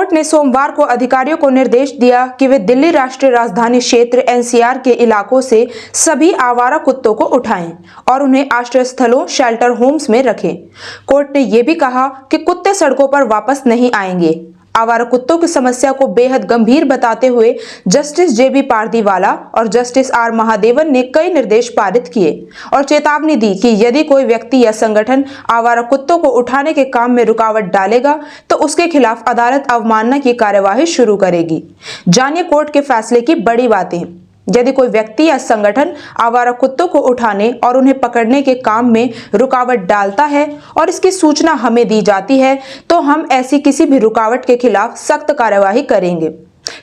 Court ने सोमवार को अधिकारियों को निर्देश दिया कि वे दिल्ली राष्ट्रीय राजधानी क्षेत्र एनसीआर के इलाकों से सभी आवारा कुत्तों को उठाएं और उन्हें आश्रय स्थलों शेल्टर होम्स में रखें। कोर्ट ने यह भी कहा कि कुत्ते सड़कों पर वापस नहीं आएंगे। आवारा कुत्तों की समस्या को बेहद गंभीर बताते हुए जस्टिस जेबी पारदीवाला और जस्टिस आर महादेवन ने कई निर्देश पारित किए और चेतावनी दी कि यदि कोई व्यक्ति या संगठन आवारा कुत्तों को उठाने के काम में रुकावट डालेगा तो उसके खिलाफ अदालत अवमानना की कार्यवाही शुरू करेगी। जानिए कोर्ट के फैसले की बड़ी बातें। यदि कोई व्यक्ति या संगठन आवारा कुत्तों को उठाने और उन्हें पकड़ने के काम में रुकावट डालता है और इसकी सूचना हमें दी जाती है तो हम ऐसी किसी भी रुकावट के खिलाफ सख्त कार्यवाही करेंगे।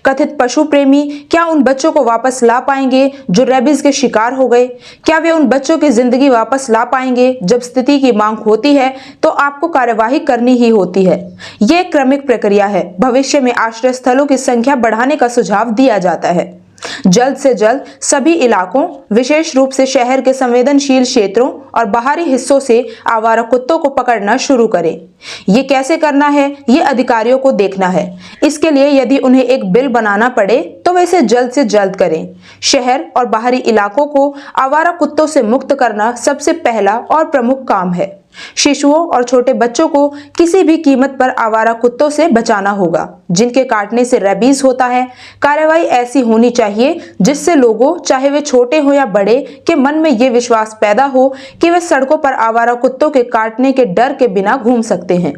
कथित पशु प्रेमी क्या उन बच्चों को वापस ला पाएंगे जो रेबीज के शिकार हो गए? क्या वे उन बच्चों की जिंदगी वापस ला पाएंगे? जब स्थिति की मांग होती है तो आपको कार्यवाही करनी ही होती है। यह क्रमिक प्रक्रिया है। भविष्य में आश्रय स्थलों की संख्या बढ़ाने का सुझाव दिया जाता है। जल्द से जल्द सभी इलाकों, विशेष रूप से शहर के संवेदनशील क्षेत्रों और बाहरी हिस्सों से आवारा कुत्तों को पकड़ना शुरू करें। ये कैसे करना है, ये अधिकारियों को देखना है। इसके लिए यदि उन्हें एक बिल बनाना पड़े तो वे इसे जल्द से जल्द करें। शहर और बाहरी इलाकों को आवारा कुत्तों से मुक्त करना सबसे पहला और प्रमुख काम है। शिशुओं और छोटे बच्चों को किसी भी कीमत पर आवारा कुत्तों से बचाना होगा जिनके काटने से रेबीज होता है। कार्रवाई ऐसी होनी चाहिए जिससे लोगों, चाहे वे छोटे हो या बड़े, के मन में ये विश्वास पैदा हो कि वे सड़कों पर आवारा कुत्तों के काटने के डर के बिना घूम सकते हैं।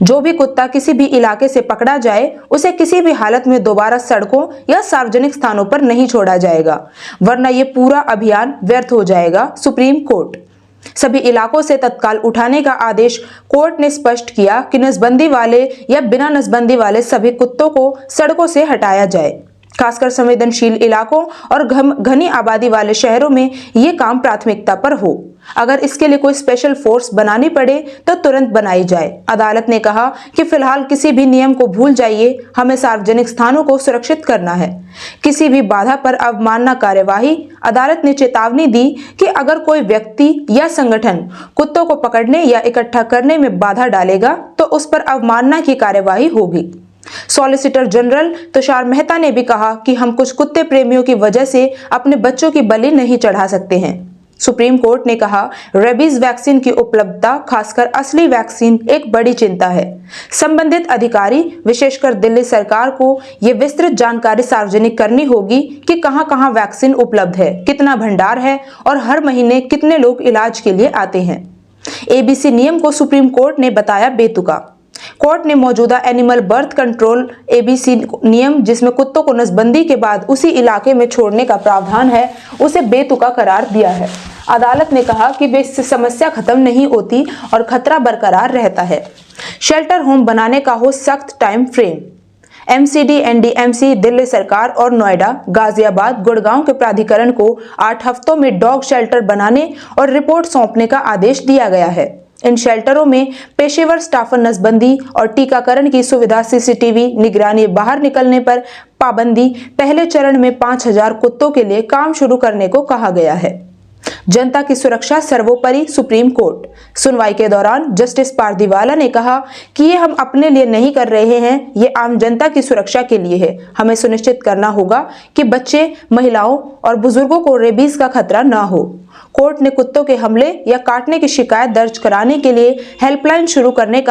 जो भी कुत्ता किसी भी इलाके से पकड़ा जाए उसे किसी भी हालत में दोबारा सड़कों या सार्वजनिक स्थानों पर नहीं छोड़ा जाएगा, वरना ये पूरा अभियान व्यर्थ हो जाएगा। Supreme court. सभी इलाकों से तत्काल उठाने का आदेश। कोर्ट ने स्पष्ट किया कि नसबंदी वाले या बिना नसबंदी वाले सभी कुत्तों को सड़कों से हटाया जाए। खासकर संवेदनशील इलाकों और घनी आबादी वाले शहरों में ये काम प्राथमिकता पर हो। अगर इसके लिए कोई स्पेशल फोर्स बनानी पड़े तो तुरंत बनाई जाए। अदालत ने कहा कि फिलहाल किसी भी नियम को भूल जाइए, हमें सार्वजनिक स्थानों को सुरक्षित करना है। किसी भी बाधा पर अवमानना कार्यवाही। अदालत ने चेतावनी दी कि अगर कोई व्यक्ति या संगठन कुत्तों को पकड़ने या इकट्ठा करने में बाधा डालेगा तो उस पर अवमानना की कार्यवाही होगी। सॉलिसिटर जनरल तुषार मेहता ने भी कहा कि हम कुछ कुत्ते प्रेमियों की वजह से अपने बच्चों की बलि नहीं चढ़ा सकते हैं। सुप्रीम कोर्ट ने कहा, रेबीज वैक्सीन की उपलब्धता, खासकर असली वैक्सीन, एक बड़ी चिंता है। संबंधित अधिकारी, विशेषकर दिल्ली सरकार को यह विस्तृत जानकारी सार्वजनिक करनी होगी कि कहां-कहां वैक्सीन उपलब्ध है, कितना भंडार है और हर महीने कितने लोग इलाज के लिए आते हैं। एबीसी नियम को सुप्रीम कोर्ट ने बताया बेतुका। कोर्ट ने मौजूदा एनिमल बर्थ कंट्रोल एबीसी नियम, जिसमें कुत्तों को नसबंदी के बाद उसी इलाके में छोड़ने का प्रावधान है, उसे बेतुका करार दिया है। अदालत ने कहा कि वे इससे समस्या खत्म नहीं होती और खतरा बरकरार रहता है। शेल्टर होम बनाने का हो सख्त time frame. MCD, NDMC, Delhi सरकार और नोएडा, गाजियाबाद, गुड़गांव के प्राधिकरण को 8 हफ्तों में डॉग शेल्टर बनाने और रिपोर्ट सौंपने का आदेश दिया गया है। इन शेल्टरों में पेशेवर स्टाफर नसबंदी और टीकाकरण की सुविधा, सीसीटीवी निगरानी, बाहर निकलने पर पाबंदी। पहले चरण में 5000 कुत्तों के लिए काम शुरू करने को कहा गया है। जनता की सुरक्षा सर्वोपरि। Supreme court. सुनवाई के दौरान जस्टिस पारदीवाला ने कहा कि ये हम अपने लिए नहीं कर रहे हैं, ये आम जनता की सुरक्षा के लिए है। हमें सुनिश्चित करना होगा कि बच्चे, महिलाओं और बुजुर्गों को रेबीज का खतरा न हो। कोर्ट ने कुत्तों के हमले या काटने की शिकायत दर्ज कराने के लिए हेल्पलाइन शुरू करने का